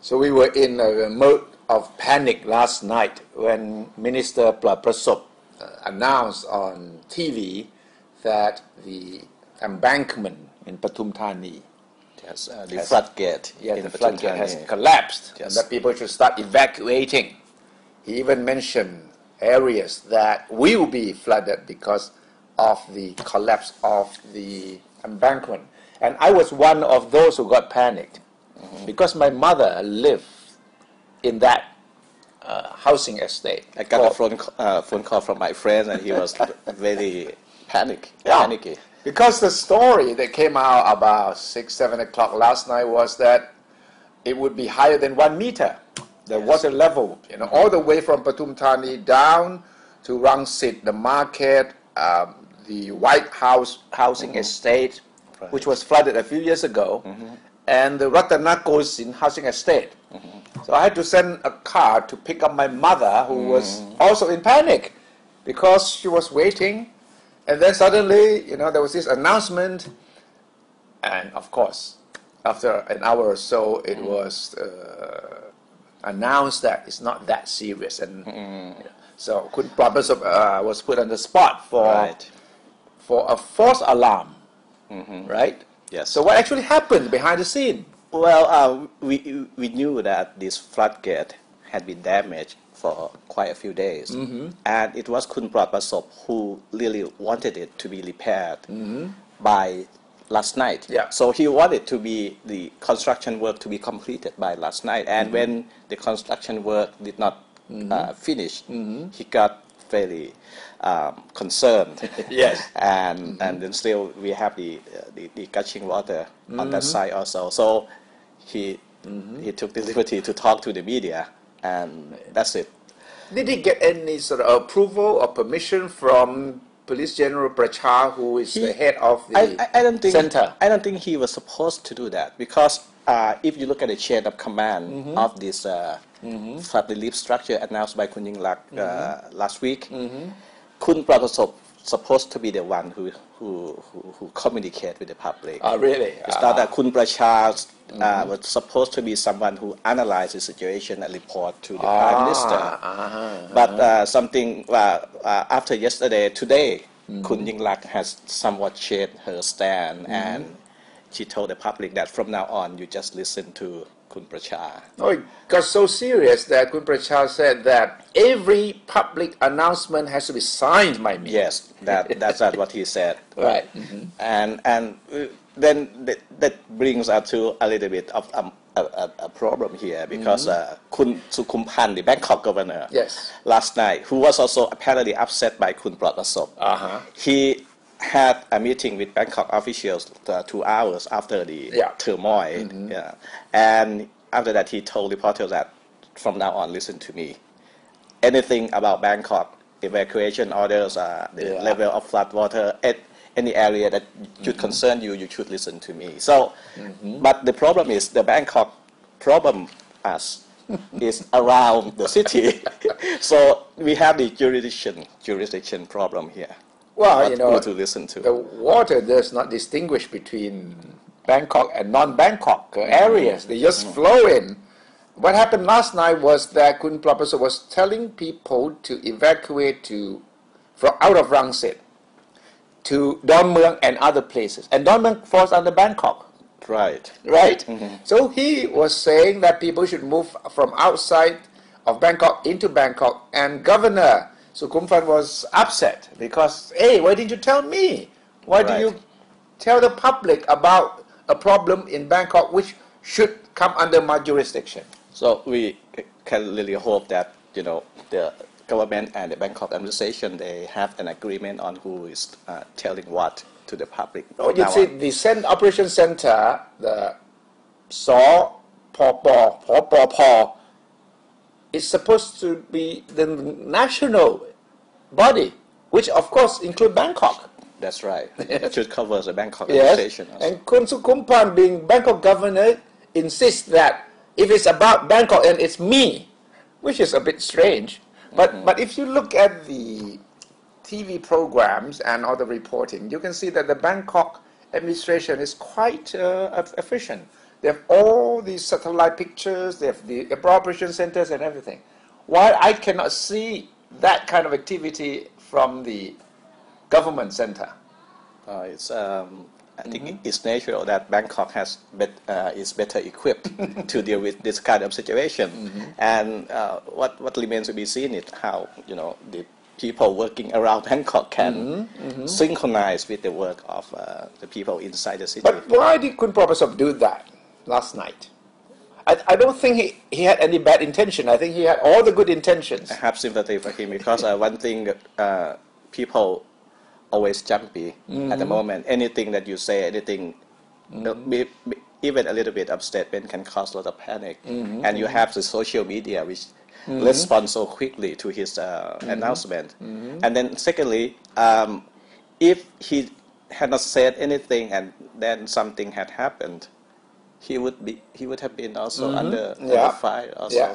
So we were in a mode of panic last night when Minister Prasop announced on TV that the embankment in Pathum Thani, the floodgate, the floodgate has collapsed, and that people should start evacuating. He even mentioned areas that will be flooded because of the collapse of the embankment. And I was one of those who got panicked because my mother lived in that housing estate. I got a phone call from my friend, and he was very panicky. Because the story that came out about 6, 7 o'clock last night was that it would be higher than 1 meter, the water level, all the way from Pathum Thani down to Rangsit, the market, the White House housing estate, which was flooded a few years ago, and the Ratanakosin housing estate. So I had to send a car to pick up my mother, who was also in panic because she was waiting. And then suddenly, there was this announcement, and of course, after an hour or so, it was announced that it's not that serious, and so Kun Prabhasop was put on the spot for a false alarm, right? Yes. So what actually happened behind the scene? Well, we knew that this floodgate had been damaged for quite a few days, and it was Kun Prabhasop who really wanted it to be repaired by last night. Yeah. So he wanted the construction work to be completed by last night, and when the construction work did not finish, he got very concerned. Yes. And then still we have the gushing water on that side also. So he took the liberty to talk to the media, and that's it. Did he get any sort of approval or permission from Police General Pracha, who is the head of the center? I don't think he was supposed to do that, because if you look at the chain of command of this flood relief structure announced by Kun Yingluck last week, Kun Prabhasop supposed to be the one who communicate with the public. Oh, really? It's not that Kun Pracha was supposed to be someone who analyzes the situation and report to the Prime Minister. But something after today, Kun Yingluck has somewhat changed her stand, and she told the public that from now on you just listen to Kun Pracha. Oh, it got so serious that Kun Pracha said that every public announcement has to be signed by me. Yes, that's what he said. Right. And then that brings us to a little bit of a problem here, because Kun Sukumpan, the Bangkok governor, last night, who was also apparently upset by Kun Prabhasop, he had a meeting with Bangkok officials 2 hours after the turmoil. And after that, he told reporters that from now on, listen to me. Anything about Bangkok, evacuation orders, the level of flood water, any area that should concern you, you should listen to me. So, but the problem is the Bangkok problem is around the city. So we have the jurisdiction problem here. Well, who to listen to. The water does not distinguish between Bangkok and non-Bangkok areas. They just flow in. What happened last night was that Kun Prabhasop was telling people to evacuate from out of Rangsit to Don Mueang and other places. And Don Mueang falls under Bangkok. Right. So he was saying that people should move from outside of Bangkok into Bangkok, and Governor Sukumpan was upset because, hey, why didn't you tell me? Why do you tell the public about a problem in Bangkok which should come under my jurisdiction? So we can really hope that, the government and the Bangkok administration, they have an agreement on who is telling what to the public. Oh, you see, the Operation Center, the POPO, is supposed to be the national body, which of course include Bangkok. That's right. It should cover the Bangkok administration. Yes. And Kun Sukumpan, being Bangkok governor, insists that if it's about Bangkok, and it's me, which is a bit strange. But if you look at the TV programs and all the reporting, you can see that the Bangkok administration is quite efficient. They have all these satellite pictures, they have the operation centers and everything. Why I cannot see that kind of activity from the government center? I think it's natural that Bangkok is better equipped to deal with this kind of situation. And what remains to be seen is how the people working around Bangkok can synchronize with the work of the people inside the city. But why did Kun Professor do that last night? I don't think he had any bad intention. I think he had all the good intentions. I have sympathy for him because one thing people always jumpy at the moment. Anything that you say, anything, even a little bit of statement can cause a lot of panic. And you have the social media which respond so quickly to his announcement. And then secondly, if he had not said anything and then something had happened, he would have been also under fire also.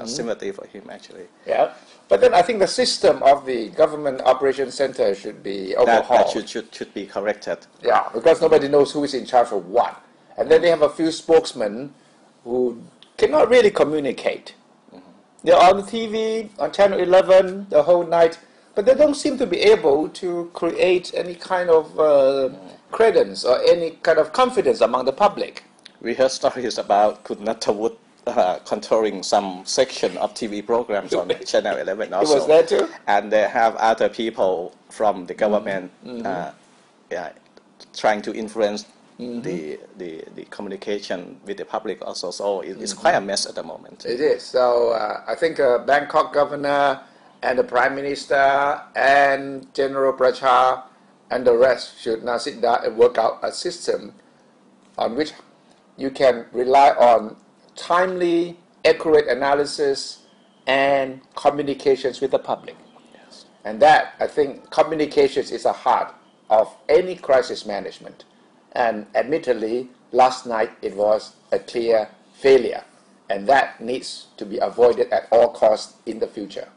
Sympathy for him actually. Yeah. But then I think the system of the government operation center should be overhauled. That should be corrected. Yeah, because nobody knows who is in charge of what. And then they have a few spokesmen who cannot really communicate. They're on TV, on Channel 11, the whole night, but they don't seem to be able to create any kind of credence or any kind of confidence among the public. We heard stories about Kun Nattawut controlling some section of TV programs on Channel 11 also. He was there too? And they have other people from the government trying to influence the communication with the public also. So it's quite a mess at the moment. It is. So I think Bangkok governor and the Prime Minister and General Pracha and the rest should now sit down and work out a system on which you can rely on timely, accurate analysis and communications with the public. Yes. And that, I think, communications is the heart of any crisis management. And admittedly, last night it was a clear failure. And that needs to be avoided at all costs in the future.